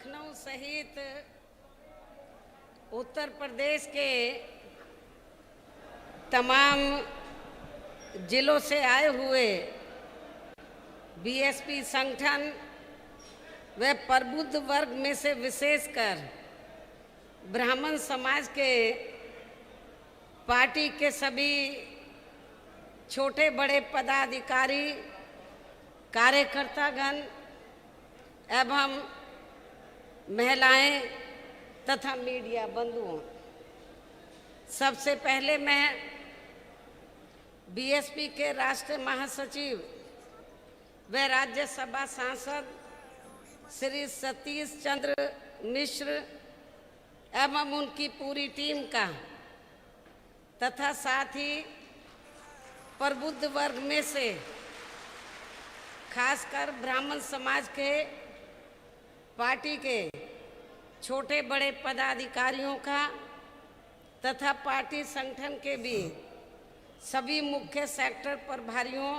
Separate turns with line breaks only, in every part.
लखनऊ सहित उत्तर प्रदेश के तमाम जिलों से आए हुए बीएसपी संगठन व प्रबुद्ध वर्ग में से विशेषकर ब्राह्मण समाज के पार्टी के सभी छोटे बड़े पदाधिकारी, कार्यकर्तागण एवं महिलाएं तथा मीडिया बंधुओं, सबसे पहले मैं बीएसपी के राष्ट्रीय महासचिव व राज्यसभा सांसद श्री सतीश चंद्र मिश्र एवं उनकी पूरी टीम का तथा साथ ही प्रबुद्ध वर्ग में से खासकर ब्राह्मण समाज के पार्टी के छोटे बड़े पदाधिकारियों का तथा पार्टी संगठन के भी सभी मुख्य सेक्टर प्रभारियों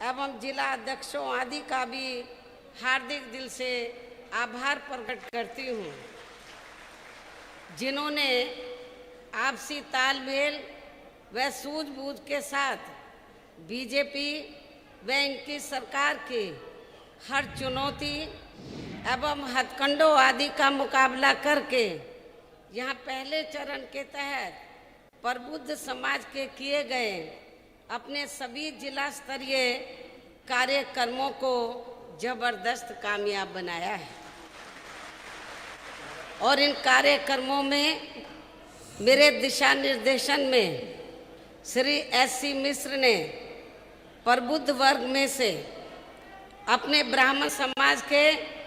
एवं जिला अध्यक्षों आदि का भी हार्दिक दिल से आभार प्रकट करती हूँ, जिन्होंने आपसी तालमेल व सूझबूझ के साथ बीजेपी व इनकी सरकार की हर चुनौती एवं हथकंडों आदि का मुकाबला करके यहाँ पहले चरण के तहत प्रबुद्ध समाज के किए गए अपने सभी जिला स्तरीय कार्यक्रमों को जबरदस्त कामयाब बनाया है। और इन कार्यक्रमों में मेरे दिशा निर्देशन में श्री एस.सी. मिश्र ने प्रबुद्ध वर्ग में से अपने ब्राह्मण समाज के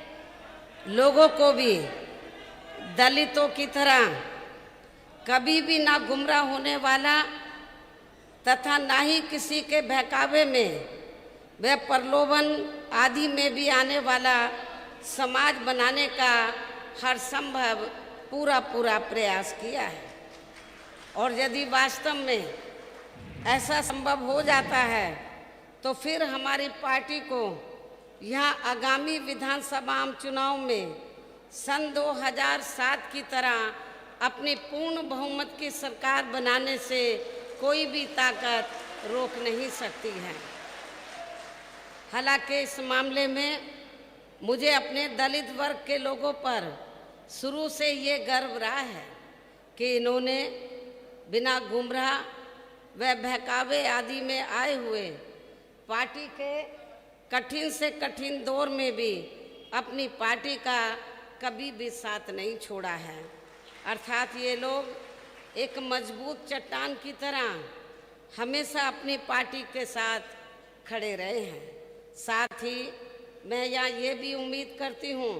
लोगों को भी दलितों की तरह कभी भी ना गुमराह होने वाला तथा ना ही किसी के बहकावे में व प्रलोभन आदि में भी आने वाला समाज बनाने का हर संभव पूरा प्रयास किया है। और यदि वास्तव में ऐसा संभव हो जाता है तो फिर हमारी पार्टी को यहाँ आगामी विधानसभा चुनाव में सन 2007 की तरह अपनी पूर्ण बहुमत की सरकार बनाने से कोई भी ताकत रोक नहीं सकती है। हालांकि इस मामले में मुझे अपने दलित वर्ग के लोगों पर शुरू से ये गर्व रहा है कि इन्होंने बिना गुमराह व बहकावे आदि में आए हुए पार्टी के कठिन से कठिन दौर में भी अपनी पार्टी का कभी भी साथ नहीं छोड़ा है। अर्थात ये लोग एक मजबूत चट्टान की तरह हमेशा अपनी पार्टी के साथ खड़े रहे हैं। साथ ही मैं यहाँ ये भी उम्मीद करती हूँ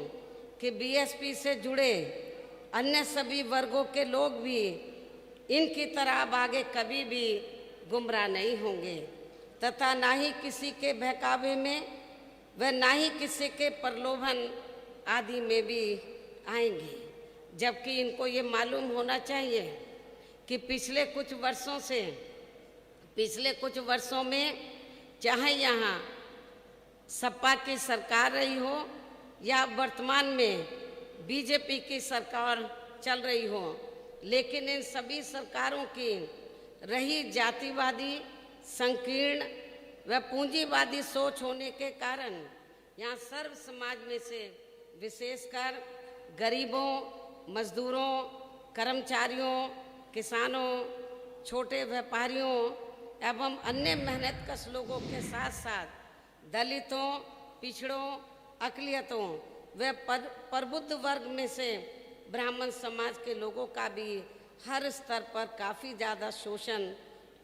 कि बीएसपी से जुड़े अन्य सभी वर्गों के लोग भी इनकी तरह अब आगे कभी भी गुमराह नहीं होंगे तथा ना ही किसी के बहकावे में व ना ही किसी के प्रलोभन आदि में भी आएंगे। जबकि इनको ये मालूम होना चाहिए कि पिछले कुछ वर्षों में चाहे यहाँ सपा की सरकार रही हो या वर्तमान में बीजेपी की सरकार चल रही हो, लेकिन इन सभी सरकारों की रही जातिवादी, संकीर्ण व पूंजीवादी सोच होने के कारण यहाँ सर्व समाज में से विशेषकर गरीबों, मजदूरों, कर्मचारियों, किसानों, छोटे व्यापारियों एवं अन्य मेहनतकश लोगों के साथ साथ दलितों, पिछड़ों, अक़लियतों व प्रबुद्ध वर्ग में से ब्राह्मण समाज के लोगों का भी हर स्तर पर काफ़ी ज़्यादा शोषण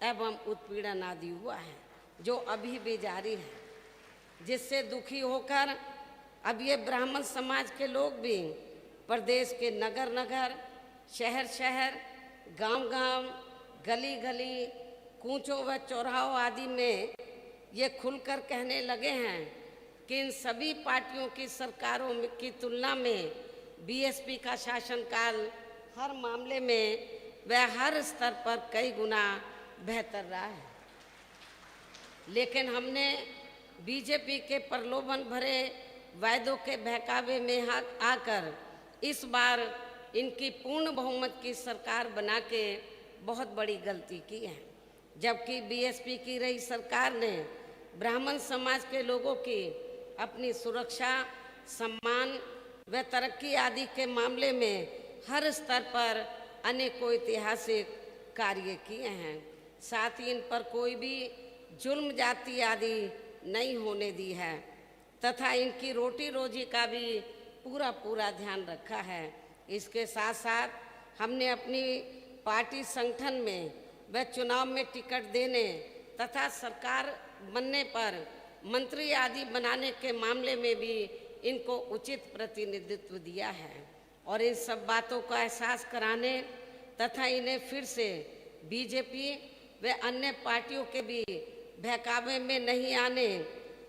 एवं उत्पीड़न आदि हुआ है, जो अभी भी जारी है, जिससे दुखी होकर अब ये ब्राह्मण समाज के लोग भी प्रदेश के नगर नगर, शहर शहर, गांव गांव, गली गली, कूचों व चौराहों आदि में ये खुलकर कहने लगे हैं कि इन सभी पार्टियों की सरकारों की तुलना में बीएसपी का शासनकाल हर मामले में व हर स्तर पर कई गुना बेहतर रहा है। लेकिन हमने बीजेपी के प्रलोभन भरे वायदों के बहकावे में आकर इस बार इनकी पूर्ण बहुमत की सरकार बना के बहुत बड़ी गलती की है। जबकि बीएसपी की रही सरकार ने ब्राह्मण समाज के लोगों की अपनी सुरक्षा, सम्मान व तरक्की आदि के मामले में हर स्तर पर अनेकों ऐतिहासिक कार्य किए हैं। साथ ही इन पर कोई भी जुल्म जाति आदि नहीं होने दी है तथा इनकी रोटी रोजी का भी पूरा ध्यान रखा है। इसके साथ साथ हमने अपनी पार्टी संगठन में व चुनाव में टिकट देने तथा सरकार बनने पर मंत्री आदि बनाने के मामले में भी इनको उचित प्रतिनिधित्व दिया है और इन सब बातों का एहसास कराने तथा इन्हें फिर से बीजेपी व अन्य पार्टियों के भी बहकावे में नहीं आने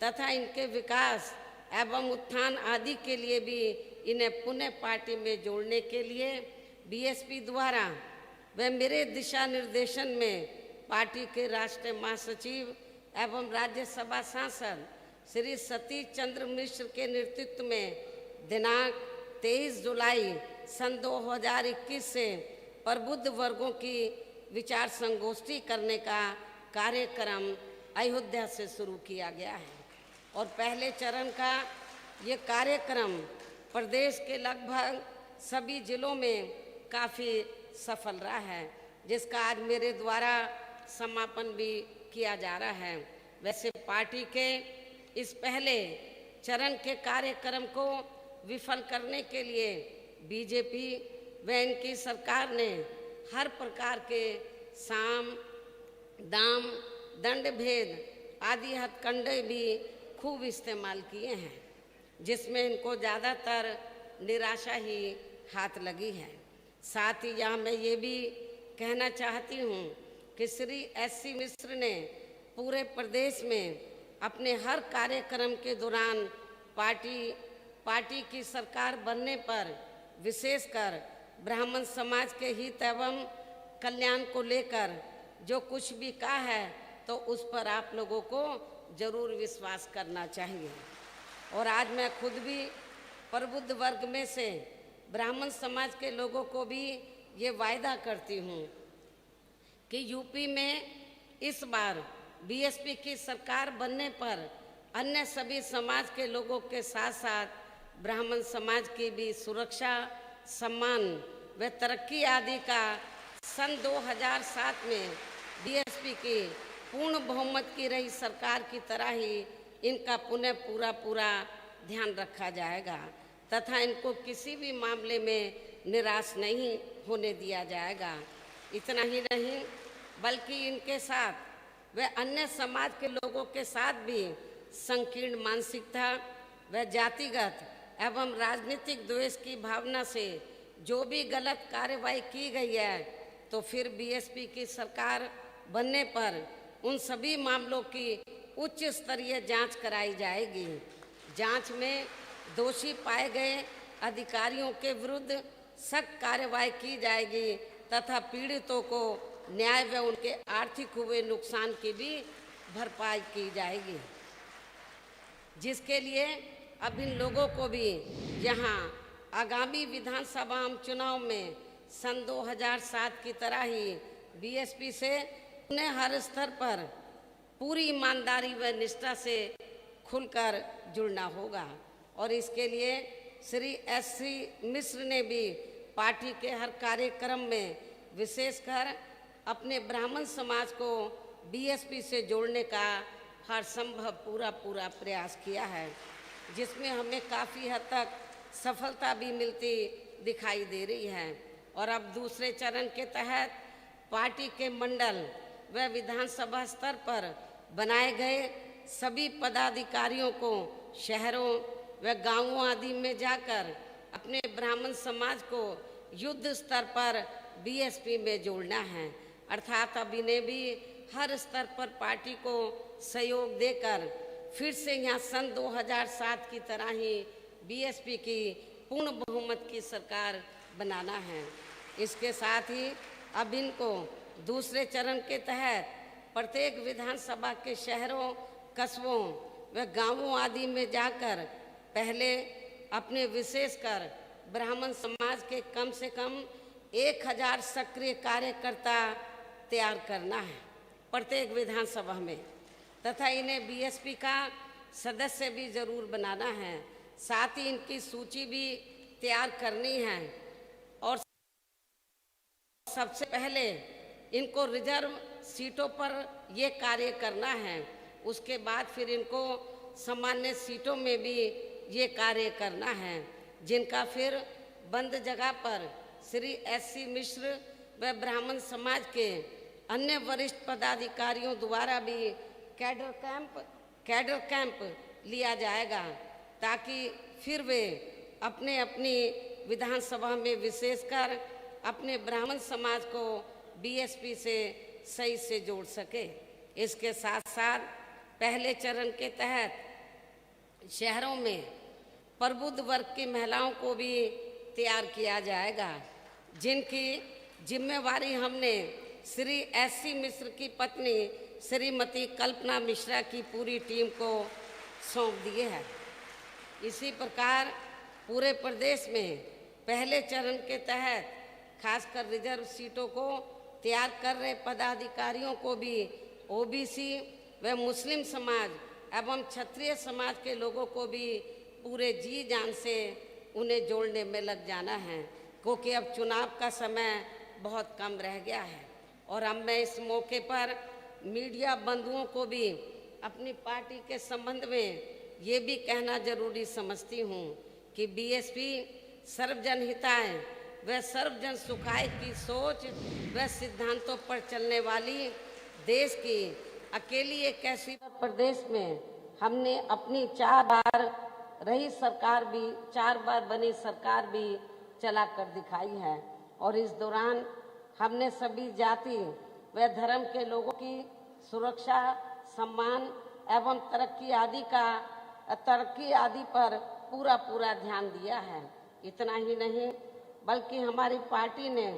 तथा इनके विकास एवं उत्थान आदि के लिए भी इन्हें पुनः पार्टी में जोड़ने के लिए बीएसपी द्वारा व मेरे दिशा निर्देशन में पार्टी के राष्ट्रीय महासचिव एवं राज्यसभा सांसद श्री सतीश चंद्र मिश्र के नेतृत्व में दिनांक 23 जुलाई सन 2021 से प्रबुद्ध वर्गों की विचार संगोष्ठी करने का कार्यक्रम अयोध्या से शुरू किया गया है और पहले चरण का ये कार्यक्रम प्रदेश के लगभग सभी जिलों में काफ़ी सफल रहा है, जिसका आज मेरे द्वारा समापन भी किया जा रहा है। वैसे पार्टी के इस पहले चरण के कार्यक्रम को विफल करने के लिए बीजेपी व इनकी सरकार ने हर प्रकार के साम, दाम, दंड भेद आदि हथकंडे भी खूब इस्तेमाल किए हैं, जिसमें इनको ज़्यादातर निराशा ही हाथ लगी है। साथ ही यहाँ मैं ये भी कहना चाहती हूँ कि श्री एससी मिश्र ने पूरे प्रदेश में अपने हर कार्यक्रम के दौरान पार्टी की सरकार बनने पर विशेषकर ब्राह्मण समाज के हित एवं कल्याण को लेकर जो कुछ भी कहा है तो उस पर आप लोगों को जरूर विश्वास करना चाहिए। और आज मैं खुद भी प्रबुद्ध वर्ग में से ब्राह्मण समाज के लोगों को भी ये वायदा करती हूँ कि यूपी में इस बार बीएसपी की सरकार बनने पर अन्य सभी समाज के लोगों के साथ साथ ब्राह्मण समाज की भी सुरक्षा, सम्मान व तरक्की आदि का सन 2007 में बीएसपी की पूर्ण बहुमत की रही सरकार की तरह ही इनका पुनः पूरा ध्यान रखा जाएगा तथा इनको किसी भी मामले में निराश नहीं होने दिया जाएगा। इतना ही नहीं बल्कि इनके साथ व अन्य समाज के लोगों के साथ भी संकीर्ण मानसिकता व जातिगत एवं राजनीतिक द्वेष की भावना से जो भी गलत कार्रवाई की गई है तो फिर बीएसपी की सरकार बनने पर उन सभी मामलों की उच्च स्तरीय जांच कराई जाएगी। जांच में दोषी पाए गए अधिकारियों के विरुद्ध सख्त कार्रवाई की जाएगी तथा पीड़ितों को न्याय व उनके आर्थिक हुए नुकसान की भी भरपाई की जाएगी, जिसके लिए अब इन लोगों को भी यहाँ आगामी विधानसभा चुनाव में सन 2007 की तरह ही बीएसपी से उन्हें हर स्तर पर पूरी ईमानदारी व निष्ठा से खुलकर जुड़ना होगा। और इसके लिए श्री एससी मिश्र ने भी पार्टी के हर कार्यक्रम में विशेषकर अपने ब्राह्मण समाज को बीएसपी से जोड़ने का हर संभव पूरा प्रयास किया है, जिसमें हमें काफ़ी हद तक सफलता भी मिलती दिखाई दे रही है। और अब दूसरे चरण के तहत पार्टी के मंडल व विधानसभा स्तर पर बनाए गए सभी पदाधिकारियों को शहरों व गांवों आदि में जाकर अपने ब्राह्मण समाज को युद्ध स्तर पर बीएसपी में जोड़ना है, अर्थात अब इन्हें भी हर स्तर पर पार्टी को सहयोग देकर फिर से यहाँ सन 2007 की तरह ही बीएसपी की पूर्ण बहुमत की सरकार बनाना है। इसके साथ ही अब इनको दूसरे चरण के तहत प्रत्येक विधानसभा के शहरों, कस्बों व गांवों आदि में जाकर पहले अपने विशेषकर ब्राह्मण समाज के कम से कम 1000 सक्रिय कार्यकर्ता तैयार करना है प्रत्येक विधानसभा में, तथा इन्हें बीएसपी का सदस्य भी जरूर बनाना है। साथ ही इनकी सूची भी तैयार करनी है और सबसे पहले इनको रिजर्व सीटों पर ये कार्य करना है। उसके बाद फिर इनको सामान्य सीटों में भी ये कार्य करना है, जिनका फिर बंद जगह पर श्री एससी मिश्र व ब्राह्मण समाज के अन्य वरिष्ठ पदाधिकारियों द्वारा भी कैडर कैंप लिया जाएगा, ताकि फिर वे अपने अपनी विधानसभा में विशेषकर अपने ब्राह्मण समाज को बीएसपी से सही से जोड़ सके। इसके साथ साथ पहले चरण के तहत शहरों में प्रबुद्ध वर्ग की महिलाओं को भी तैयार किया जाएगा, जिनकी जिम्मेवारी हमने श्री एससी मिश्र की पत्नी श्रीमती कल्पना मिश्रा की पूरी टीम को सौंप दिए है। इसी प्रकार पूरे प्रदेश में पहले चरण के तहत खासकर रिजर्व सीटों को तैयार कर रहे पदाधिकारियों को भी ओबीसी व मुस्लिम समाज एवं क्षत्रिय समाज के लोगों को भी पूरे जी जान से उन्हें जोड़ने में लग जाना है, क्योंकि अब चुनाव का समय बहुत कम रह गया है। और अब मैं इस मौके पर मीडिया बंधुओं को भी अपनी पार्टी के संबंध में ये भी कहना जरूरी समझती हूँ कि बीएसपी सर्वजन हिताय व सर्वजन सुखाय की सोच व सिद्धांतों पर चलने वाली देश की अकेली एक ऐसी प्रदेश में हमने अपनी 4 बार रही सरकार भी 4 बार बनी सरकार भी चला कर दिखाई है। और इस दौरान हमने सभी जाति व धर्म के लोगों की सुरक्षा, सम्मान एवं तरक्की आदि पर पूरा ध्यान दिया है। इतना ही नहीं बल्कि हमारी पार्टी ने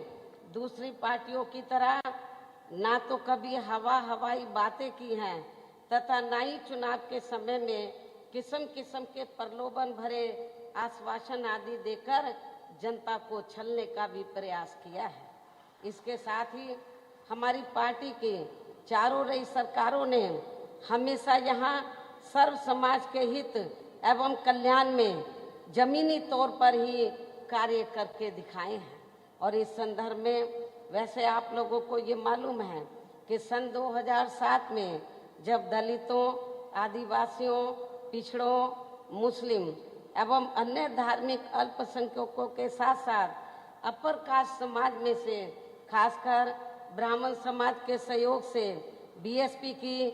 दूसरी पार्टियों की तरह ना तो कभी हवाई बातें की हैं तथा ना ही चुनाव के समय में किस्म किस्म के प्रलोभन भरे आश्वासन आदि देकर जनता को छलने का भी प्रयास किया है। इसके साथ ही हमारी पार्टी के चारों रही सरकारों ने हमेशा यहाँ सर्व समाज के हित एवं कल्याण में जमीनी तौर पर ही कार्य करके दिखाए हैं। और इस संदर्भ में वैसे आप लोगों को ये मालूम है कि सन 2007 में जब दलितों, आदिवासियों, पिछड़ों, मुस्लिम एवं अन्य धार्मिक अल्पसंख्यकों के साथ साथ अपर कास्ट समाज में से खासकर ब्राह्मण समाज के सहयोग से बीएसपी की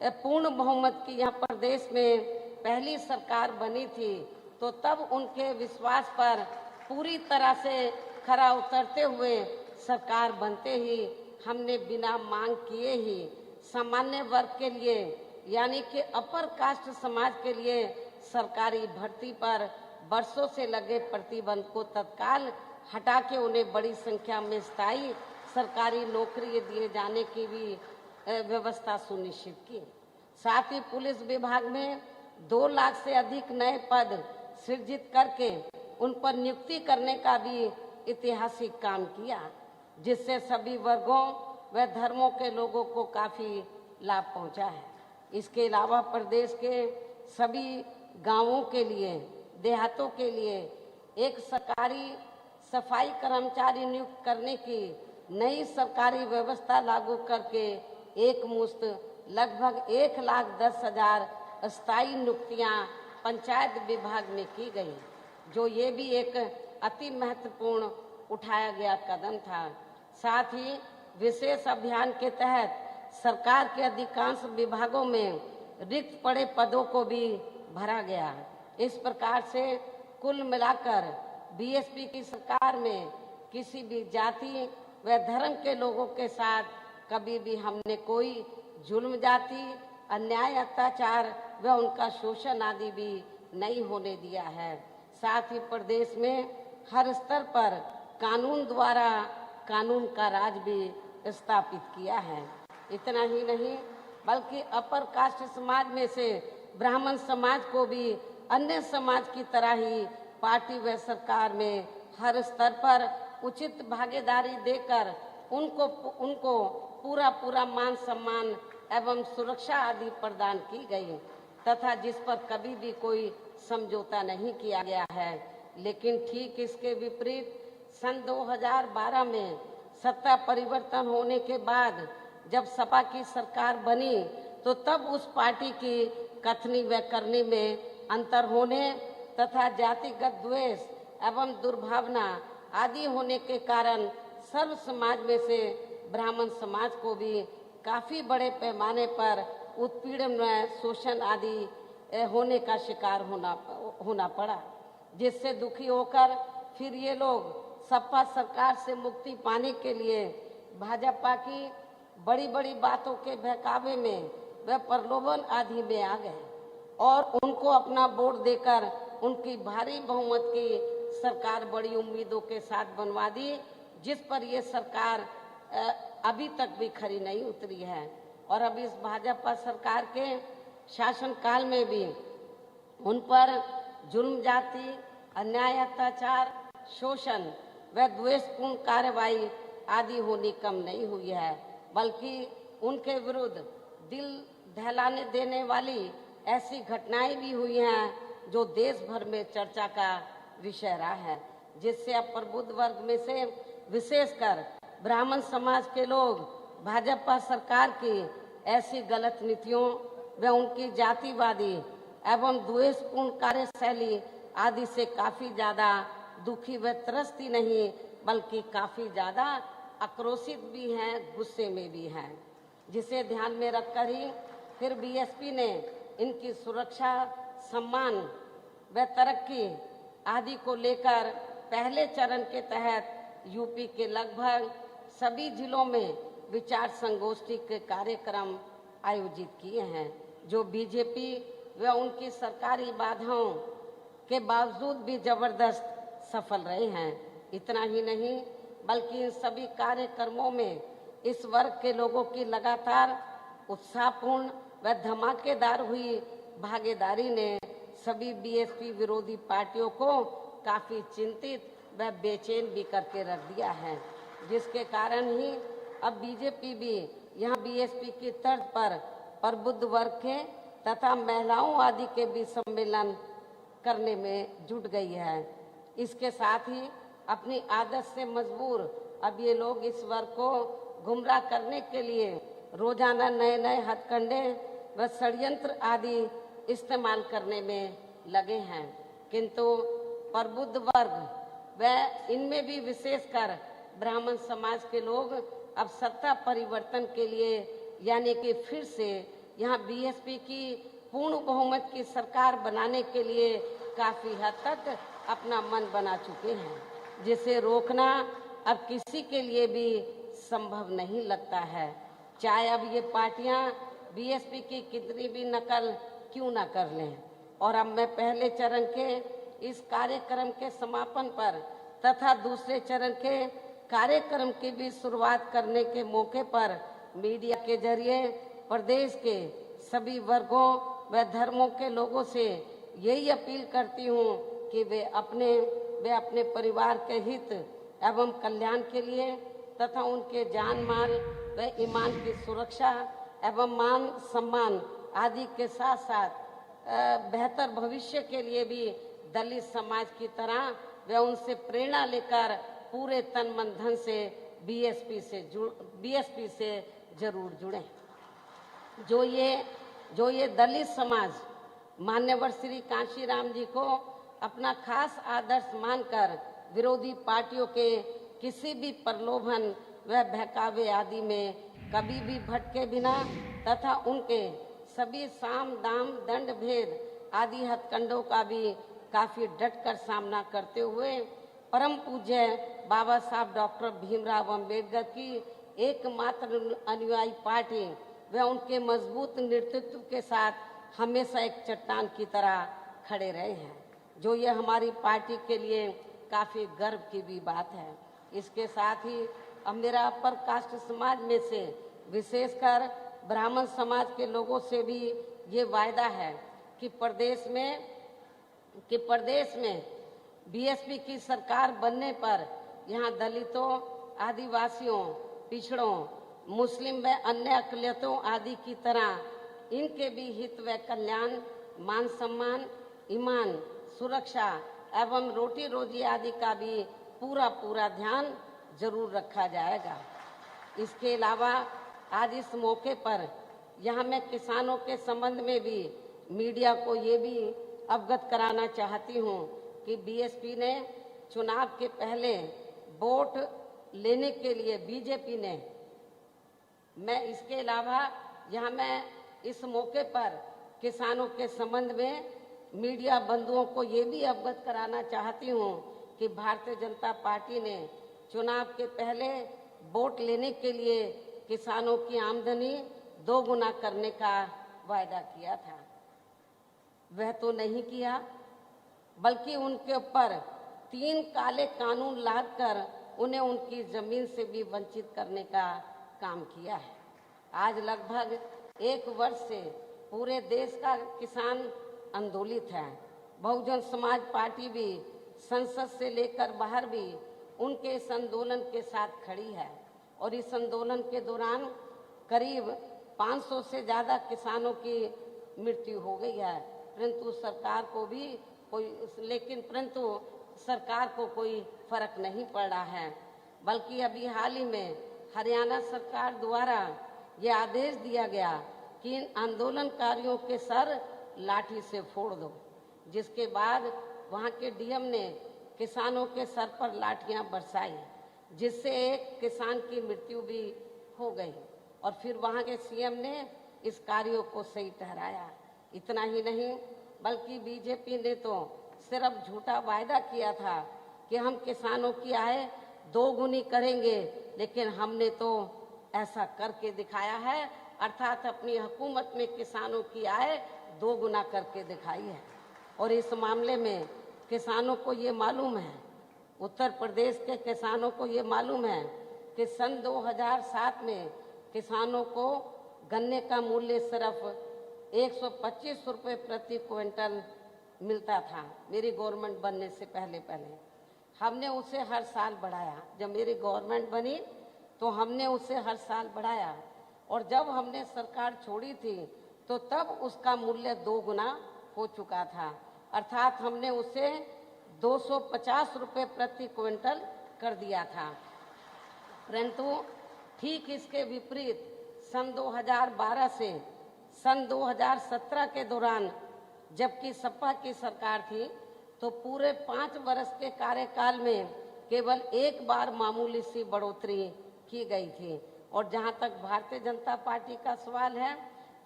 पूर्ण बहुमत की यहाँ प्रदेश में पहली सरकार बनी थी, तो तब उनके विश्वास पर पूरी तरह से खरा उतरते हुए सरकार बनते ही हमने बिना मांग किए ही सामान्य वर्ग के लिए यानी कि अपर कास्ट समाज के लिए सरकारी भर्ती पर वर्षों से लगे प्रतिबंध को तत्काल हटा के उन्हें बड़ी संख्या में स्थायी सरकारी नौकरी दिए जाने की भी व्यवस्था सुनिश्चित की। साथ ही पुलिस विभाग में 2 लाख से अधिक नए पद सृजित करके उन पर नियुक्ति करने का भी ऐतिहासिक काम किया, जिससे सभी वर्गों व धर्मों के लोगों को काफी लाभ पहुंचा है। इसके अलावा प्रदेश के सभी गांवों के लिए, देहातों के लिए एक सरकारी सफाई कर्मचारी नियुक्त करने की नई सरकारी व्यवस्था लागू करके एक मुश्त लगभग 1,10,000 स्थायी नियुक्तियां पंचायत विभाग में की गई, जो ये भी एक अति महत्वपूर्ण उठाया गया कदम था। साथ ही विशेष अभियान के तहत सरकार के अधिकांश विभागों में रिक्त पड़े पदों को भी भरा गया। इस प्रकार से कुल मिलाकर बीएसपी की सरकार में किसी भी जाति व धर्म के लोगों के साथ कभी भी हमने कोई जुल्म, जाति, अन्याय, अत्याचार व उनका शोषण आदि भी नहीं होने दिया है। साथ ही प्रदेश में हर स्तर पर कानून द्वारा कानून का राज भी स्थापित किया है। इतना ही नहीं बल्कि अपर कास्ट समाज में से ब्राह्मण समाज को भी अन्य समाज की तरह ही पार्टी व सरकार में हर स्तर पर उचित भागीदारी देकर उनको पूरा मान सम्मान एवं सुरक्षा आदि प्रदान की गई तथा जिस पर कभी भी कोई समझौता नहीं किया गया है। लेकिन ठीक इसके विपरीत सन 2012 में सत्ता परिवर्तन होने के बाद जब सपा की सरकार बनी तो तब उस पार्टी की कथनी व करनी में अंतर होने तथा जातिगत द्वेष एवं दुर्भावना आदि होने के कारण सर्व समाज में से ब्राह्मण समाज को भी काफी बड़े पैमाने पर उत्पीड़न व शोषण आदि होने का शिकार होना पड़ा, जिससे दुखी होकर फिर ये लोग सपा सरकार से मुक्ति पाने के लिए भाजपा की बड़ी बड़ी बातों के बहकावे में व प्रलोभन आदि में आ गए और उनको अपना वोट देकर उनकी भारी बहुमत की सरकार बड़ी उम्मीदों के साथ बनवा दी, जिस पर ये सरकार अभी तक भी खरी नहीं उतरी है। और अब इस भाजपा सरकार के शासनकाल में भी उन पर जुल्म, जाति, अन्याय, अत्याचार, शोषण व द्वेषपूर्ण कार्रवाई आदि होनी कम नहीं हुई है, बल्कि उनके विरुद्ध दिल दहलाने देने वाली ऐसी घटनाएं भी हुई हैं जो देश भर में चर्चा का विषय रहा है, जिससे अब प्रबुद्ध वर्ग में से विशेषकर ब्राह्मण समाज के लोग भाजपा सरकार की ऐसी गलत नीतियों व उनकी जातिवादी एवं द्वेषपूर्ण कार्यशैली आदि से काफी ज्यादा दुखी व त्रस्त ही नहीं बल्कि काफी ज्यादा आक्रोशित भी हैं, गुस्से में भी हैं, जिसे ध्यान में रखकर ही फिर बीएसपी ने इनकी सुरक्षा, सम्मान व तरक्की आदि को लेकर पहले चरण के तहत यूपी के लगभग सभी जिलों में विचार संगोष्ठी के कार्यक्रम आयोजित किए हैं, जो बीजेपी व उनकी सरकारी बाधाओं के बावजूद भी जबरदस्त सफल रहे हैं। इतना ही नहीं बल्कि इन सभी कार्यक्रमों में इस वर्ग के लोगों की लगातार उत्साहपूर्ण व धमाकेदार हुई भागीदारी ने सभी बीएसपी विरोधी पार्टियों को काफी चिंतित व बेचैन भी करके रख दिया है, जिसके कारण ही अब बीजेपी भी यहाँ बीएसपी की तर्ज पर प्रबुद्ध वर्ग के तथा महिलाओं आदि के भी सम्मेलन करने में जुट गई है। इसके साथ ही अपनी आदत से मजबूर अब ये लोग इस वर्ग को गुमराह करने के लिए रोजाना नए नए हथकंडे व षड्यंत्र आदि इस्तेमाल करने में लगे हैं, किंतु प्रबुद्ध वर्ग व इनमें भी विशेषकर ब्राह्मण समाज के लोग अब सत्ता परिवर्तन के लिए यानी कि फिर से यहाँ बीएसपी की पूर्ण बहुमत की सरकार बनाने के लिए काफी हद तक अपना मन बना चुके हैं, जिसे रोकना अब किसी के लिए भी संभव नहीं लगता है, चाहे अब ये पार्टियां बीएसपी की कितनी भी नकल क्यों न कर लें। और अब मैं पहले चरण के इस कार्यक्रम के समापन पर तथा दूसरे चरण के कार्यक्रम की भी शुरुआत करने के मौके पर मीडिया के जरिए प्रदेश के सभी वर्गों व धर्मों के लोगों से यही अपील करती हूँ कि वे अपने परिवार के हित एवं कल्याण के लिए तथा उनके जान माल व ईमान की सुरक्षा एवं मान सम्मान आदि के साथ साथ बेहतर भविष्य के लिए भी दलित समाज की तरह वे उनसे प्रेरणा लेकर पूरे तन मन धन से बीएसपी से जरूर जुड़ें। जो ये दलित समाज मान्यवर श्री कांशीराम जी को अपना खास आदर्श मानकर विरोधी पार्टियों के किसी भी प्रलोभन व बहकावे आदि में कभी भी भटके बिना तथा उनके सभी साम दाम दंड भेद आदि हथकंडों का भी काफी डटकर सामना करते हुए परम पूज्य बाबा साहब डॉक्टर भीमराव अंबेडकर की एकमात्र अनुयायी पार्टी व उनके मजबूत नेतृत्व के साथ हमेशा एक चट्टान की तरह खड़े रहे हैं, जो ये हमारी पार्टी के लिए काफी गर्व की भी बात है। इसके साथ ही अब मेरा अपर कास्ट समाज में से विशेषकर ब्राह्मण समाज के लोगों से भी ये वायदा है कि प्रदेश में कि प्रदेश में बीएसपी की सरकार बनने पर यहाँ दलितों, आदिवासियों, पिछड़ों, मुस्लिम व अन्य अकलियतों आदि की तरह इनके भी हित व कल्याण, मान सम्मान, ईमान, सुरक्षा एवं रोटी रोजी आदि का भी पूरा ध्यान जरूर रखा जाएगा। इसके अलावा आज इस मौके पर यहाँ मैं किसानों के संबंध में भी मीडिया को ये भी अवगत कराना चाहती हूँ कि बीएसपी ने चुनाव के पहले वोट लेने के लिए बीजेपी ने, मैं इसके अलावा यहाँ मैं इस मौके पर किसानों के संबंध में मीडिया बंधुओं को ये भी अवगत कराना चाहती हूँ कि भारतीय जनता पार्टी ने चुनाव के पहले वोट लेने के लिए किसानों की आमदनी 2 गुना करने का वायदा किया था। वह तो नहीं किया, बल्कि उनके ऊपर 3 काले कानून लादकर उन्हें उनकी जमीन से भी वंचित करने का काम किया है। आज लगभग 1 वर्ष से पूरे देश का किसान आंदोलित है। बहुजन समाज पार्टी भी संसद से लेकर बाहर भी उनके इस आंदोलन के साथ खड़ी है और इस आंदोलन के दौरान करीब 500 से ज़्यादा किसानों की मृत्यु हो गई है, परंतु सरकार को कोई फर्क नहीं पड़ रहा है। बल्कि अभी हाल ही में हरियाणा सरकार द्वारा ये आदेश दिया गया कि इन आंदोलनकारियों के सर लाठी से फोड़ दो, जिसके बाद वहाँ के डीएम ने किसानों के सर पर लाठियां बरसाई, जिससे एक किसान की मृत्यु भी हो गई और फिर वहाँ के सीएम ने इस कार्यों को सही ठहराया। इतना ही नहीं, बल्कि बीजेपी ने तो सिर्फ झूठा वायदा किया था कि हम किसानों की आय 2 गुनी करेंगे, लेकिन हमने तो ऐसा करके दिखाया है, अर्थात अपनी हुकूमत में किसानों की आय 2 गुना करके दिखाई है। और इस मामले में किसानों को ये मालूम है, उत्तर प्रदेश के किसानों को ये मालूम है कि सन 2007 में किसानों को गन्ने का मूल्य सिर्फ 125 रुपये प्रति क्विंटल मिलता था। मेरी गवर्नमेंट बनने से पहले हमने उसे हर साल बढ़ाया। जब मेरी गवर्नमेंट बनी तो हमने उसे हर साल बढ़ाया और जब हमने सरकार छोड़ी थी तो तब उसका मूल्य 2 गुना हो चुका था, अर्थात हमने उसे 250 रुपये प्रति क्विंटल कर दिया था। परंतु ठीक इसके विपरीत सन 2012 से सन 2017 के दौरान जबकि सपा की सरकार थी तो पूरे 5 वर्ष के कार्यकाल में केवल 1 बार मामूली सी बढ़ोतरी की गई थी। और जहां तक भारतीय जनता पार्टी का सवाल है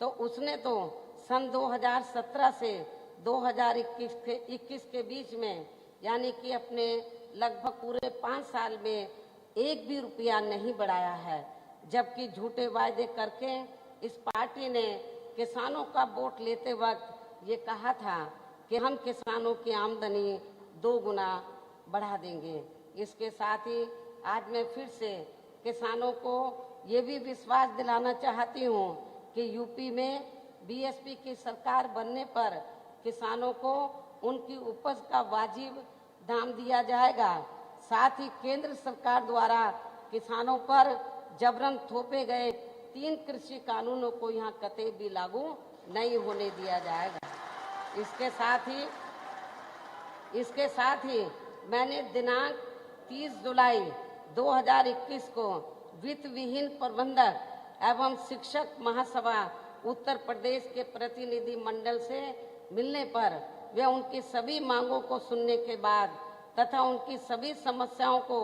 तो उसने तो सन 2017 से 2021 के बीच में, यानी कि अपने लगभग पूरे 5 साल में 1 भी रुपया नहीं बढ़ाया है, जबकि झूठे वायदे करके इस पार्टी ने किसानों का वोट लेते वक्त ये कहा था कि हम किसानों की आमदनी 2 गुना बढ़ा देंगे। इसके साथ ही आज मैं फिर से किसानों को ये भी विश्वास दिलाना चाहती हूँ कि यूपी में बीएसपी की सरकार बनने पर किसानों को उनकी उपज का वाजिब दाम दिया जाएगा। साथ ही केंद्र सरकार द्वारा किसानों पर जबरन थोपे गए 3 कृषि कानूनों को यहाँ कतई भी लागू नहीं होने दिया जाएगा। इसके साथ ही मैंने दिनांक 30 जुलाई 2021 को वित्त विहीन प्रबंधक एवं शिक्षक महासभा उत्तर प्रदेश के प्रतिनिधि मंडल से मिलने पर वे उनकी सभी मांगों को सुनने के बाद तथा उनकी सभी समस्याओं को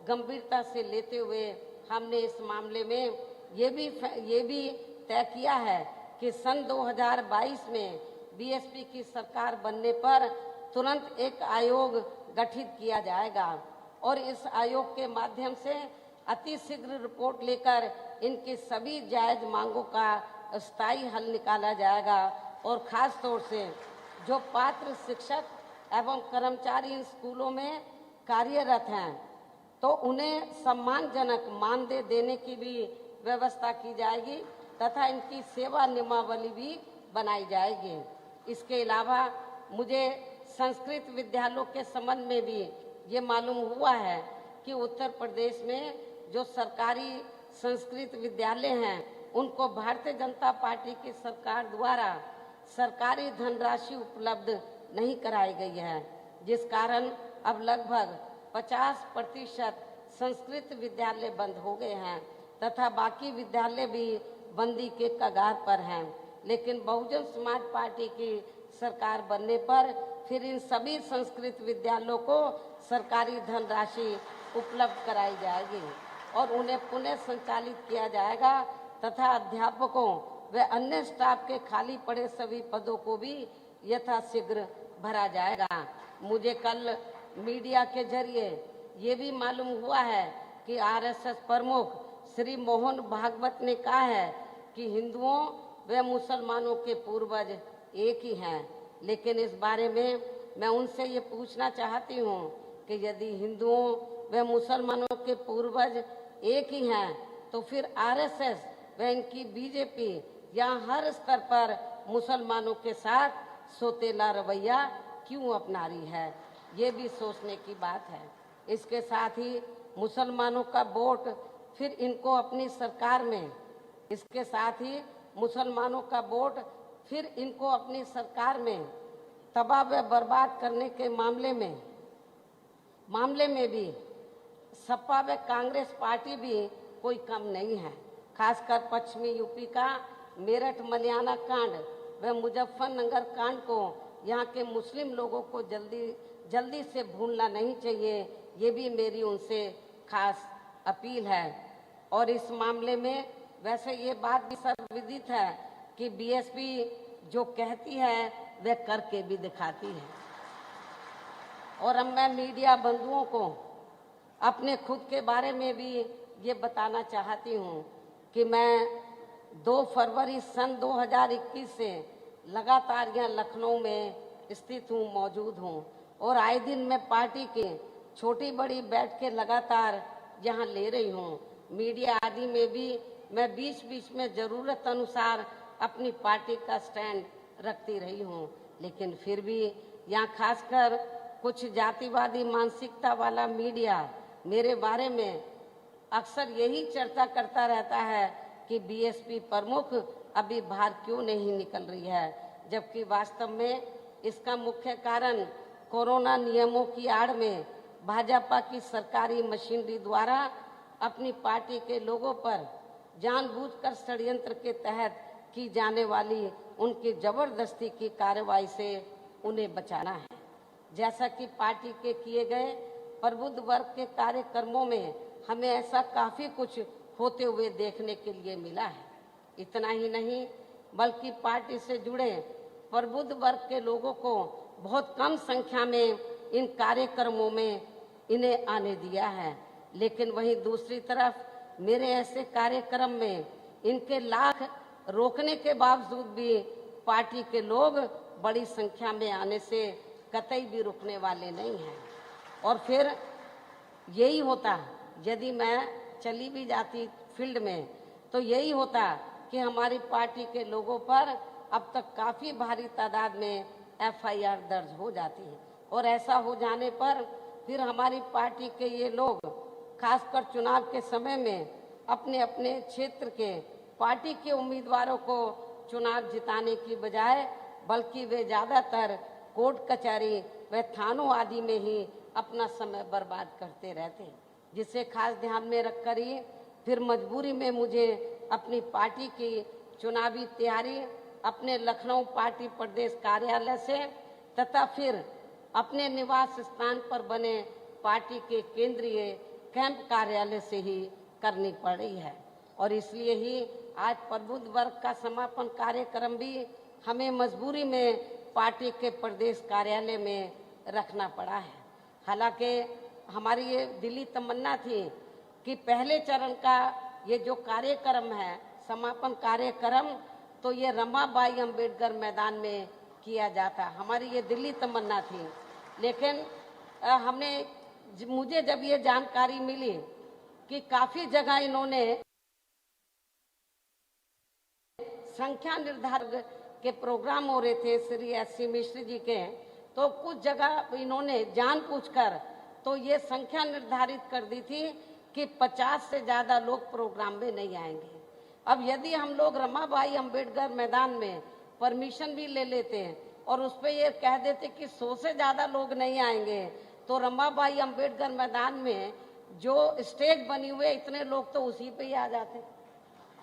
गंभीरता से लेते हुए हमने इस मामले में ये भी तय किया है कि सन 2022 में बीएसपी की सरकार बनने पर तुरंत एक आयोग गठित किया जाएगा और इस आयोग के माध्यम से अतिशीघ्र रिपोर्ट लेकर इनकी सभी जायज मांगों का स्थायी हल निकाला जाएगा। और खास तौर से जो पात्र शिक्षक एवं कर्मचारी इन स्कूलों में कार्यरत हैं तो उन्हें सम्मानजनक मानदेय देने की भी व्यवस्था की जाएगी तथा इनकी सेवा नियमावली भी बनाई जाएगी। इसके अलावा मुझे संस्कृत विद्यालयों के संबंध में भी ये मालूम हुआ है कि उत्तर प्रदेश में जो सरकारी संस्कृत विद्यालय हैं उनको भारतीय जनता पार्टी की सरकार द्वारा सरकारी धनराशि उपलब्ध नहीं कराई गई है, जिस कारण अब लगभग 50% संस्कृत विद्यालय बंद हो गए हैं तथा बाकी विद्यालय भी बंदी के कगार पर हैं। लेकिन बहुजन समाज पार्टी की सरकार बनने पर फिर इन सभी संस्कृत विद्यालयों को सरकारी धनराशि उपलब्ध कराई जाएगी और उन्हें पुनः संचालित किया जाएगा तथा अध्यापकों व अन्य स्टाफ के खाली पड़े सभी पदों को भी यथाशीघ्र भरा जाएगा। मुझे कल मीडिया के जरिए ये भी मालूम हुआ है कि आरएसएस प्रमुख श्री मोहन भागवत ने कहा है कि हिंदुओं व मुसलमानों के पूर्वज एक ही हैं, लेकिन इस बारे में मैं उनसे ये पूछना चाहती हूँ कि यदि हिंदुओं व मुसलमानों के पूर्वज एक ही हैं तो फिर आरएसएस व इनकी बीजेपी यहाँ हर स्तर पर मुसलमानों के साथ सोतेला रवैया क्यों अपना रही है, ये भी सोचने की बात है। इसके साथ ही मुसलमानों का वोट फिर इनको अपनी सरकार में, इसके साथ ही मुसलमानों का वोट फिर इनको अपनी सरकार में तबाह व बर्बाद करने के मामले में भी सपा व कांग्रेस पार्टी भी कोई कम नहीं है। खासकर पश्चिमी यूपी का मेरठ मलियाना कांड व मुजफ्फरनगर कांड को यहाँ के मुस्लिम लोगों को जल्दी से भूलना नहीं चाहिए, ये भी मेरी उनसे खास अपील है। और इस मामले में वैसे ये बात भी सर्वविदित है कि बीएसपी जो कहती है वह करके भी दिखाती है। और अब मैं मीडिया बंधुओं को अपने खुद के बारे में भी ये बताना चाहती हूँ कि मैं 2 फरवरी सन 2021 से लगातार यहाँ लखनऊ में स्थित हूँ, मौजूद हूँ और आए दिन मैं पार्टी के छोटी बड़ी बैठकें लगातार यहाँ ले रही हूँ। मीडिया आदि में भी मैं बीच बीच में जरूरत अनुसार अपनी पार्टी का स्टैंड रखती रही हूँ, लेकिन फिर भी यहाँ खासकर कुछ जातिवादी मानसिकता वाला मीडिया मेरे बारे में अक्सर यही चर्चा करता रहता है कि बीएसपी प्रमुख अभी बाहर क्यों नहीं निकल रही है, जबकि वास्तव में इसका मुख्य कारण कोरोना नियमों की आड़ में भाजपा की सरकारी मशीनरी द्वारा अपनी पार्टी के लोगों पर जानबूझकर षड्यंत्र के तहत की जाने वाली उनकी जबरदस्ती की कार्रवाई से उन्हें बचाना है। जैसा कि पार्टी के किए गए प्रबुद्ध वर्ग के कार्यक्रमों में हमें ऐसा काफी कुछ होते हुए देखने के लिए मिला है। इतना ही नहीं बल्कि पार्टी से जुड़े प्रबुद्ध वर्ग के लोगों को बहुत कम संख्या में इन कार्यक्रमों में इन्हें आने दिया है, लेकिन वहीं दूसरी तरफ मेरे ऐसे कार्यक्रम में इनके लाख रोकने के बावजूद भी पार्टी के लोग बड़ी संख्या में आने से कतई भी रुकने वाले नहीं हैं। और फिर यही होता, यदि मैं चली भी जाती फील्ड में तो यही होता कि हमारी पार्टी के लोगों पर अब तक काफी भारी तादाद में एफआईआर दर्ज हो जाती है और ऐसा हो जाने पर फिर हमारी पार्टी के ये लोग खासकर चुनाव के समय में अपने अपने क्षेत्र के पार्टी के उम्मीदवारों को चुनाव जिताने की बजाय बल्कि वे ज्यादातर कोर्ट कचहरी व थानों आदि में ही अपना समय बर्बाद करते रहते हैं, जिसे खास ध्यान में रखकर ही फिर मजबूरी में मुझे अपनी पार्टी की चुनावी तैयारी अपने लखनऊ पार्टी प्रदेश कार्यालय से तथा फिर अपने निवास स्थान पर बने पार्टी के केंद्रीय कैंप कार्यालय से ही करनी पड़ रही है। और इसलिए ही आज प्रबुद्ध वर्ग का समापन कार्यक्रम भी हमें मजबूरी में पार्टी के प्रदेश कार्यालय में रखना पड़ा है। हालांकि हमारी ये दिली तमन्ना थी कि पहले चरण का ये जो कार्यक्रम है, समापन कार्यक्रम, तो ये रमाबाई अंबेडकर मैदान में किया जाता, हमारी ये दिली तमन्ना थी। लेकिन मुझे जब ये जानकारी मिली कि काफी जगह इन्होंने संख्या निर्धारण के प्रोग्राम हो रहे थे श्री एस.सी. मिश्र जी के, तो कुछ जगह इन्होंने जानबूझकर तो ये संख्या निर्धारित कर दी थी कि 50 से ज़्यादा लोग प्रोग्राम में नहीं आएंगे। अब यदि हम लोग रमाबाई अंबेडकर मैदान में परमिशन भी ले लेते हैं और उस पर ये कह देते कि 100 से ज़्यादा लोग नहीं आएंगे, तो रमाबाई अंबेडकर मैदान में जो स्टेज बनी हुई है इतने लोग तो उसी पे ही आ जाते।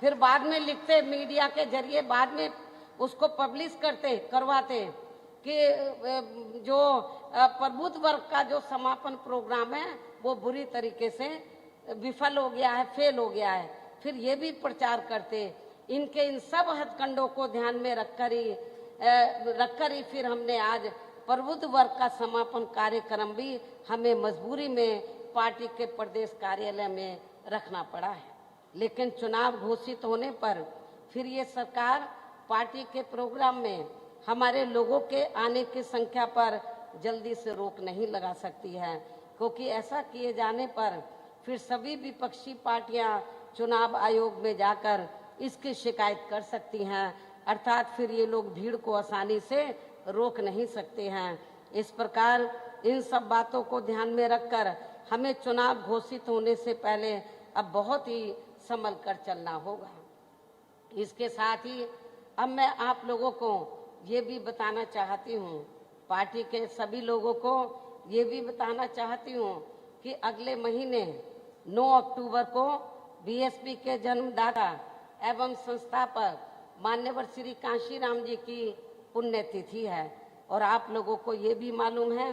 फिर बाद में लिखते मीडिया के जरिए, बाद में उसको पब्लिश करवाते कि जो प्रबुद्ध वर्ग का जो समापन प्रोग्राम है वो बुरी तरीके से विफल हो गया है, फेल हो गया है। फिर ये भी प्रचार करते। इनके इन सब हथकंडों को ध्यान में रखकर ही फिर हमने आज प्रबुद्ध वर्ग का समापन कार्यक्रम भी हमें मजबूरी में पार्टी के प्रदेश कार्यालय में रखना पड़ा है। लेकिन चुनाव घोषित होने पर फिर ये सरकार पार्टी के प्रोग्राम में हमारे लोगों के आने की संख्या पर जल्दी से रोक नहीं लगा सकती है, क्योंकि ऐसा किए जाने पर फिर सभी विपक्षी पार्टियां चुनाव आयोग में जाकर इसकी शिकायत कर सकती हैं, अर्थात फिर ये लोग भीड़ को आसानी से रोक नहीं सकते हैं। इस प्रकार इन सब बातों को ध्यान में रखकर हमें चुनाव घोषित होने से पहले अब बहुत ही संभल कर चलना होगा। इसके साथ ही अब मैं आप लोगों को ये भी बताना चाहती हूँ, पार्टी के सभी लोगों को ये भी बताना चाहती हूँ कि अगले महीने 9 अक्टूबर को बीएसपी के जन्मदाता एवं संस्थापक मान्यवर श्री कांशीराम जी की पुण्यतिथि है। और आप लोगों को ये भी मालूम है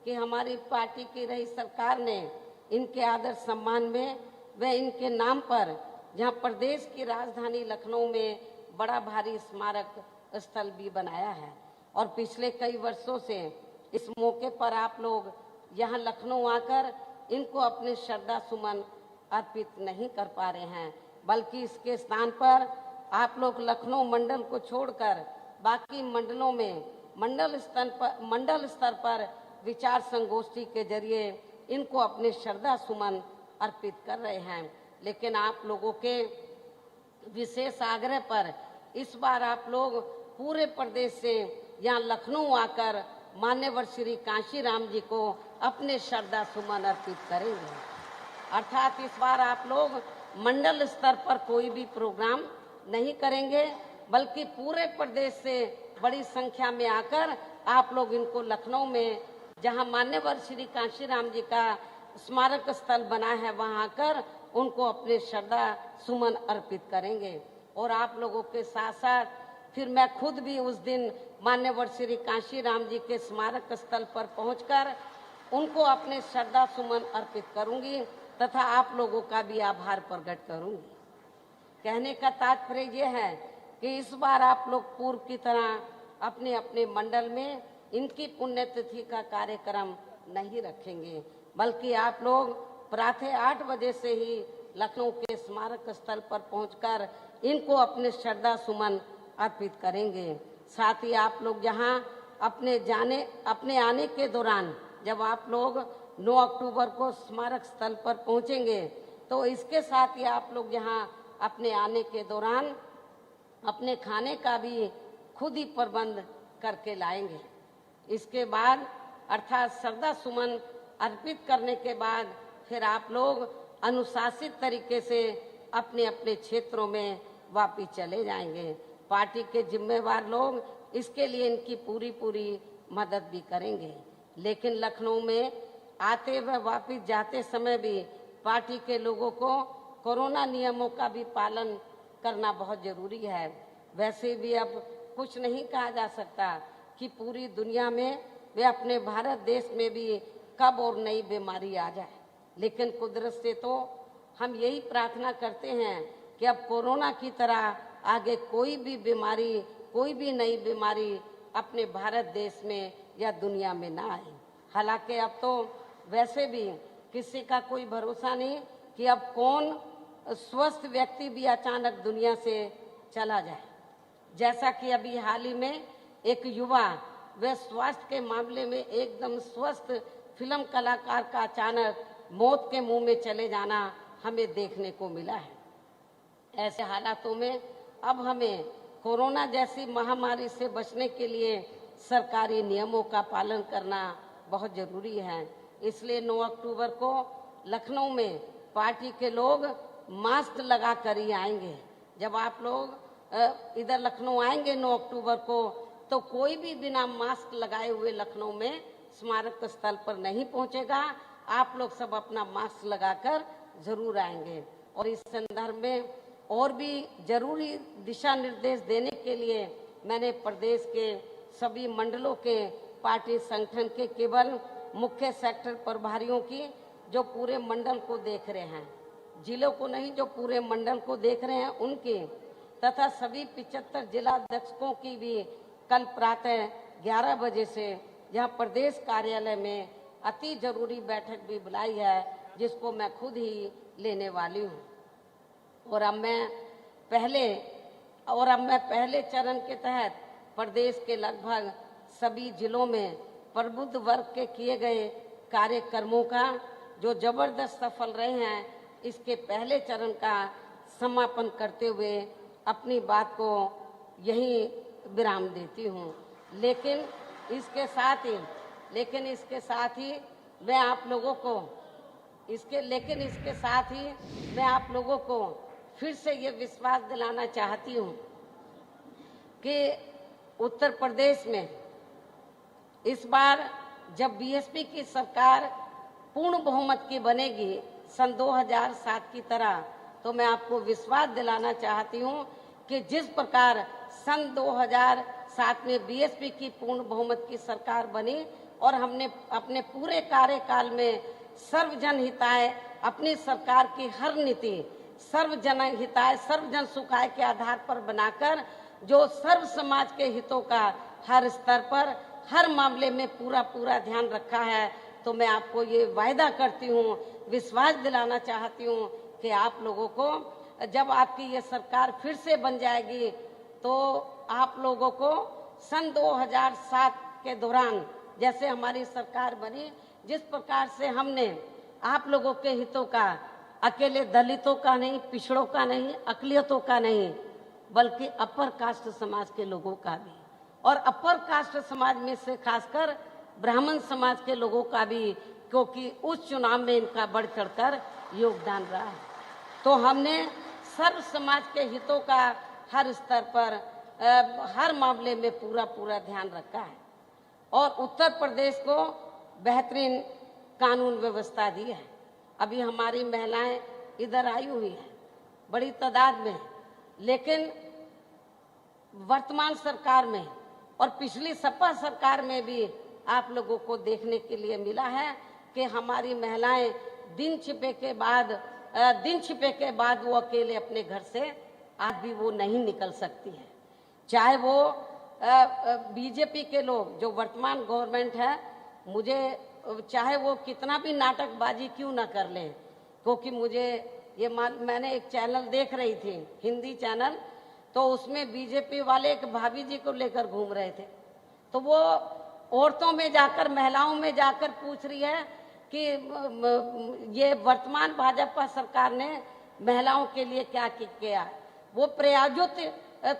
कि हमारी पार्टी की रही सरकार ने इनके आदर सम्मान में व इनके नाम पर जहां प्रदेश की राजधानी लखनऊ में बड़ा भारी स्मारक स्थल भी बनाया है। और पिछले कई वर्षों से इस मौके पर आप लोग यहां लखनऊ आकर इनको अपने श्रद्धा सुमन अर्पित नहीं कर पा रहे हैं, बल्कि इसके स्थान पर आप लोग लखनऊ मंडल को छोड़कर बाकी मंडलों में मंडल स्तर पर विचार संगोष्ठी के जरिए इनको अपने श्रद्धा सुमन अर्पित कर रहे हैं। लेकिन आप लोगों के विशेष आग्रह पर इस बार आप लोग पूरे प्रदेश से यहाँ लखनऊ आकर मान्यवर श्री कांशीराम जी को अपने श्रद्धा सुमन अर्पित करेंगे। अर्थात इस बार आप लोग मंडल स्तर पर कोई भी प्रोग्राम नहीं करेंगे, बल्कि पूरे प्रदेश से बड़ी संख्या में आकर आप लोग इनको लखनऊ में जहां मान्यवर श्री कांशीराम जी का स्मारक स्थल बना है वहां आकर उनको अपने श्रद्धा सुमन अर्पित करेंगे। और आप लोगों के साथ साथ फिर मैं खुद भी उस दिन मान्यवर श्री कांशीराम जी के स्मारक स्थल पर पहुंचकर उनको अपने श्रद्धा सुमन अर्पित करूंगी तथा आप लोगों का भी आभार प्रकट करूंगी। कहने का तात्पर्य यह है कि इस बार आप लोग पूर्व की तरह अपने अपने मंडल में इनकी पुण्यतिथि का कार्यक्रम नहीं रखेंगे, बल्कि आप लोग प्रातः 8 बजे से ही लखनऊ के स्मारक स्थल पर पहुंचकर इनको अपने श्रद्धा सुमन अर्पित करेंगे। साथ ही आप लोग जहां अपने आने के दौरान जब आप लोग 9 अक्टूबर को स्मारक स्थल पर पहुंचेंगे तो इसके साथ ही आप लोग जहां अपने आने के दौरान अपने खाने का भी खुद ही प्रबंध करके लाएंगे। इसके बाद अर्थात श्रद्धा सुमन अर्पित करने के बाद फिर आप लोग अनुशासित तरीके से अपने अपने क्षेत्रों में वापिस चले जाएंगे। पार्टी के जिम्मेवार लोग इसके लिए इनकी पूरी मदद भी करेंगे। लेकिन लखनऊ में आते व वापिस जाते समय भी पार्टी के लोगों को कोरोना नियमों का भी पालन करना बहुत जरूरी है। वैसे भी अब कुछ नहीं कहा जा सकता कि पूरी दुनिया में वे अपने भारत देश में भी कब और नई बीमारी आ जाए, लेकिन कुदरत से तो हम यही प्रार्थना करते हैं कि अब कोरोना की तरह आगे कोई भी बीमारी, कोई भी नई बीमारी अपने भारत देश में या दुनिया में ना आए। हालांकि अब तो वैसे भी किसी का कोई भरोसा नहीं कि अब कौन स्वस्थ व्यक्ति भी अचानक दुनिया से चला जाए। जैसा कि अभी हाल ही में एक युवा व स्वास्थ्य के मामले में एकदम स्वस्थ फिल्म कलाकार का अचानक मौत के मुंह में चले जाना हमें देखने को मिला है। ऐसे हालातों में अब हमें कोरोना जैसी महामारी से बचने के लिए सरकारी नियमों का पालन करना बहुत जरूरी है। इसलिए 9 अक्टूबर को लखनऊ में पार्टी के लोग मास्क लगा कर ही आएंगे। जब आप लोग इधर लखनऊ आएंगे 9 अक्टूबर को, तो कोई भी बिना मास्क लगाए हुए लखनऊ में स्मारक स्थल पर नहीं पहुंचेगा। आप लोग सब अपना मास्क लगाकर जरूर आएंगे। और इस संदर्भ में और भी जरूरी दिशा निर्देश देने के लिए मैंने प्रदेश के सभी मंडलों के पार्टी संगठन के केवल मुख्य सेक्टर प्रभारियों की, जो पूरे मंडल को देख रहे हैं, जिलों को नहीं, जो पूरे मंडल को देख रहे हैं उनकी, तथा सभी 75 जिला अध्यक्षों की भी कल प्रातः 11 बजे से यहाँ प्रदेश कार्यालय में अति जरूरी बैठक भी बुलाई है, जिसको मैं खुद ही लेने वाली हूँ। और अब मैं पहले चरण के तहत प्रदेश के लगभग सभी जिलों में प्रबुद्ध वर्ग के किए गए कार्यक्रमों का जो जबरदस्त सफल रहे हैं, इसके पहले चरण का समापन करते हुए अपनी बात को यहीं विराम देती हूँ। लेकिन इसके साथ ही मैं आप लोगों को फिर से ये विश्वास दिलाना चाहती हूँ कि उत्तर प्रदेश में इस बार जब बीएसपी की सरकार पूर्ण बहुमत की बनेगी सन 2007 की तरह, तो मैं आपको विश्वास दिलाना चाहती हूँ कि जिस प्रकार सन 2007 में बीएसपी की पूर्ण बहुमत की सरकार बनी और हमने अपने पूरे कार्यकाल में सर्वजन हिताय अपनी सरकार की हर नीति सर्वजन हिताय सर्वजन सुखाय के आधार पर बनाकर जो सर्व समाज के हितों का हर स्तर पर हर मामले में पूरा ध्यान रखा है, तो मैं आपको ये वायदा करती हूँ, विश्वास दिलाना चाहती हूँ कि आप लोगों को जब आपकी ये सरकार फिर से बन जाएगी, तो आप लोगों को सन 2007 के दौरान जैसे हमारी सरकार बनी, जिस प्रकार से हमने आप लोगों के हितों का, अकेले दलितों का नहीं, पिछड़ों का नहीं, अकलियतों का नहीं, बल्कि अपर कास्ट समाज के लोगों का भी, और अपर कास्ट समाज में से खासकर ब्राह्मण समाज के लोगों का भी, क्योंकि उस चुनाव में इनका बढ़ चढ़कर योगदान रहा है। तो हमने सर्व समाज के हितों का हर स्तर पर हर मामले में पूरा ध्यान रखा है और उत्तर प्रदेश को बेहतरीन कानून व्यवस्था दी है। अभी हमारी महिलाएं इधर आई हुई हैं बड़ी तादाद में, लेकिन वर्तमान सरकार में और पिछली सपा सरकार में भी आप लोगों को देखने के लिए मिला है कि हमारी महिलाएं दिन छिपे के बाद वो अकेले अपने घर से आज भी वो नहीं निकल सकती है। चाहे वो बीजेपी के लोग जो वर्तमान गवर्नमेंट है, मुझे चाहे वो कितना भी नाटकबाजी क्यों ना कर लें, क्योंकि मुझे ये मैंने एक चैनल देख रही थी, हिंदी चैनल, तो उसमें बीजेपी वाले एक भाभी जी को लेकर घूम रहे थे, तो वो औरतों में जाकर, महिलाओं में जाकर पूछ रही है कि ये वर्तमान भाजपा सरकार ने महिलाओं के लिए क्या किया। वो प्रायोजित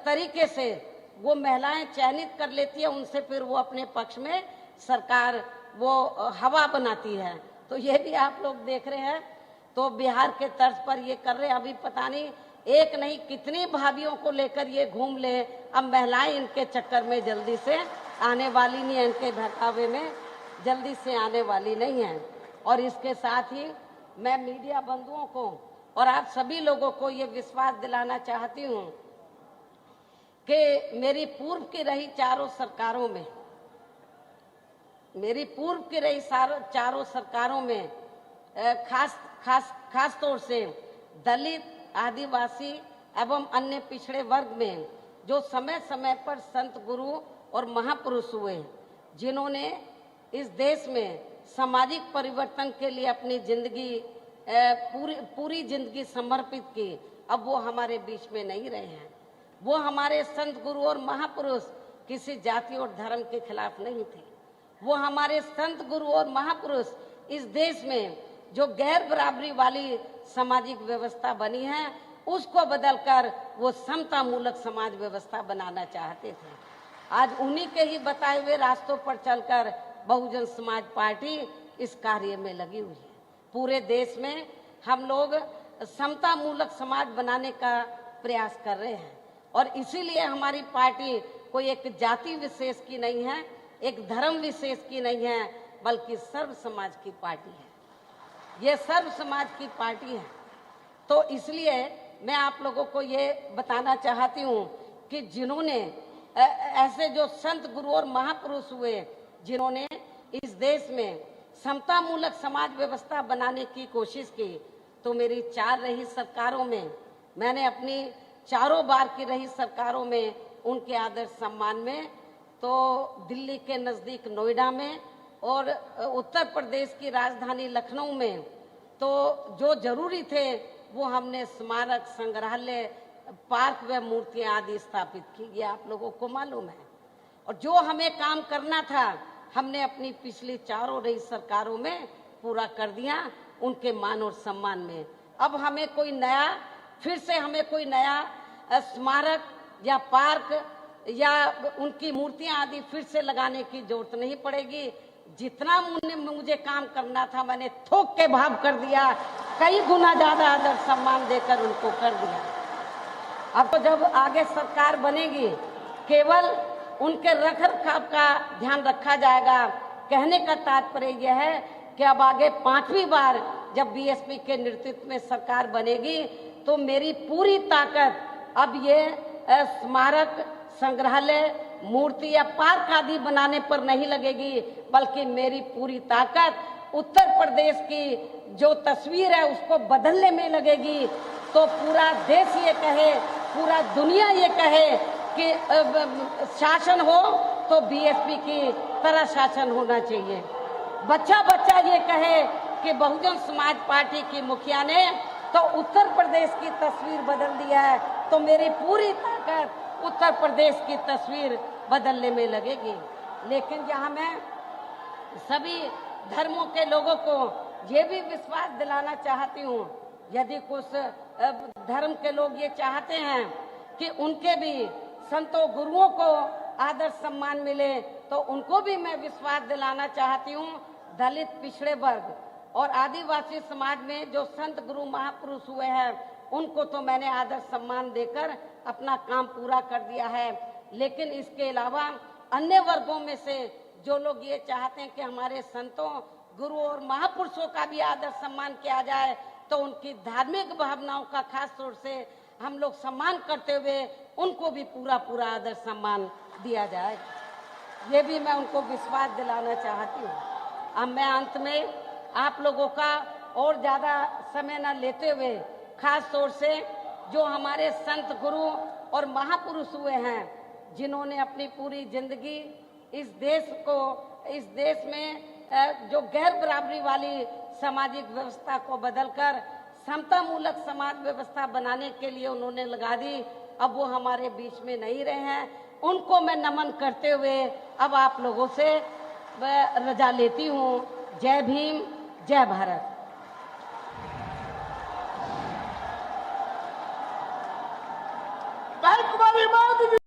तरीके से वो महिलाएं चयनित कर लेती है, उनसे फिर वो अपने पक्ष में सरकार वो हवा बनाती है। तो ये भी आप लोग देख रहे हैं, तो बिहार के तर्ज पर ये कर रहे हैं। अभी पता नहीं एक नहीं कितनी भाभीियों को लेकर ये घूम ले। अब महिलाएं इनके चक्कर में जल्दी से आने वाली नहीं है, इनके बहकावे में जल्दी से आने वाली नहीं है। और इसके साथ ही मैं मीडिया बंधुओं को और आप सभी लोगों को ये विश्वास दिलाना चाहती हूँ कि मेरी पूर्व की रही चारों सरकारों में खास तौर से दलित, आदिवासी एवं अन्य पिछड़े वर्ग में जो समय समय पर संत गुरु और महापुरुष हुए, जिन्होंने इस देश में सामाजिक परिवर्तन के लिए अपनी जिंदगी पूरी जिंदगी समर्पित की, अब वो हमारे बीच में नहीं रहे हैं। वो हमारे संत गुरु और महापुरुष किसी जाति और धर्म के खिलाफ नहीं थे। वो हमारे संत गुरु और महापुरुष इस देश में जो गैर बराबरी वाली सामाजिक व्यवस्था बनी है, उसको बदलकर वो समता मूलक समाज व्यवस्था बनाना चाहते थे। आज उन्हीं के ही बताए हुए रास्तों पर चलकर बहुजन समाज पार्टी इस कार्य में लगी हुई है। पूरे देश में हम लोग समता मूलक समाज बनाने का प्रयास कर रहे हैं और इसीलिए हमारी पार्टी कोई एक जाति विशेष की नहीं है, एक धर्म विशेष की नहीं है, बल्कि सर्व समाज की पार्टी है। ये सर्व समाज की पार्टी है। तो इसलिए मैं आप लोगों को ये बताना चाहती हूँ कि जिन्होंने ऐसे जो संत गुरु और महापुरुष हुए, जिन्होंने इस देश में समता मूलक समाज व्यवस्था बनाने की कोशिश की, तो मेरी 4 रही सरकारों में मैंने अपनी चारों बार की रही सरकारों में उनके आदर सम्मान में, तो दिल्ली के नज़दीक नोएडा में और उत्तर प्रदेश की राजधानी लखनऊ में तो जो जरूरी थे वो हमने स्मारक, संग्रहालय, पार्क व मूर्तियां आदि स्थापित की। ये आप लोगों को मालूम है। और जो हमें काम करना था हमने अपनी पिछली 4 रही सरकारों में पूरा कर दिया, उनके मान और सम्मान में। अब हमें कोई नया, फिर से हमें कोई नया स्मारक या पार्क या उनकी मूर्तियां आदि फिर से लगाने की जरूरत नहीं पड़ेगी। जितना मुझे काम करना था मैंने थोक के भाव कर दिया, कई गुना ज्यादा आदर सम्मान देकर उनको कर दिया। अब तो जब आगे सरकार बनेगी केवल उनके रख रखाव का ध्यान रखा जाएगा। कहने का तात्पर्य यह है कि अब आगे 5वीं बार जब बीएसपी के नेतृत्व में सरकार बनेगी तो मेरी पूरी ताकत अब ये स्मारक, संग्रहालय, मूर्ति या पार्क आदि बनाने पर नहीं लगेगी, बल्कि मेरी पूरी ताकत उत्तर प्रदेश की जो तस्वीर है उसको बदलने में लगेगी। तो पूरा देश ये कहे, पूरा दुनिया ये कहे कि शासन हो तो बीएसपी की तरह शासन होना चाहिए। बच्चा बच्चा ये कहे कि बहुजन समाज पार्टी की मुखिया ने तो उत्तर प्रदेश की तस्वीर बदल दिया है, तो मेरी पूरी ताकत उत्तर प्रदेश की तस्वीर बदलने में लगेगी। लेकिन यहाँ मैं सभी धर्मों के लोगों को ये भी विश्वास दिलाना चाहती हूँ, यदि कुछ धर्म के लोग ये चाहते हैं कि उनके भी संतों गुरुओं को आदर सम्मान मिले, तो उनको भी मैं विश्वास दिलाना चाहती हूँ। दलित, पिछड़े वर्ग और आदिवासी समाज में जो संत गुरु महापुरुष हुए हैं उनको तो मैंने आदर सम्मान देकर अपना काम पूरा कर दिया है। लेकिन इसके अलावा अन्य वर्गों में से जो लोग ये चाहते हैं कि हमारे संतों, गुरु और महापुरुषों का भी आदर सम्मान किया जाए, तो उनकी धार्मिक भावनाओं का खास तौर से हम लोग सम्मान करते हुए उनको भी पूरा आदर सम्मान दिया जाए। ये भी मैं उनको विश्वास दिलाना चाहती हूँ। अब मैं अंत में आप लोगों का और ज्यादा समय न लेते हुए खास तौर से जो हमारे संत गुरु और महापुरुष हुए हैं, जिन्होंने अपनी पूरी जिंदगी इस देश में जो गैर बराबरी वाली सामाजिक व्यवस्था को बदलकर समता मूलक समाज व्यवस्था बनाने के लिए उन्होंने लगा दी, अब वो हमारे बीच में नहीं रहे हैं। उनको मैं नमन करते हुए अब आप लोगों से रजा लेती हूँ। जय भीम, जय भारत।
कुमारी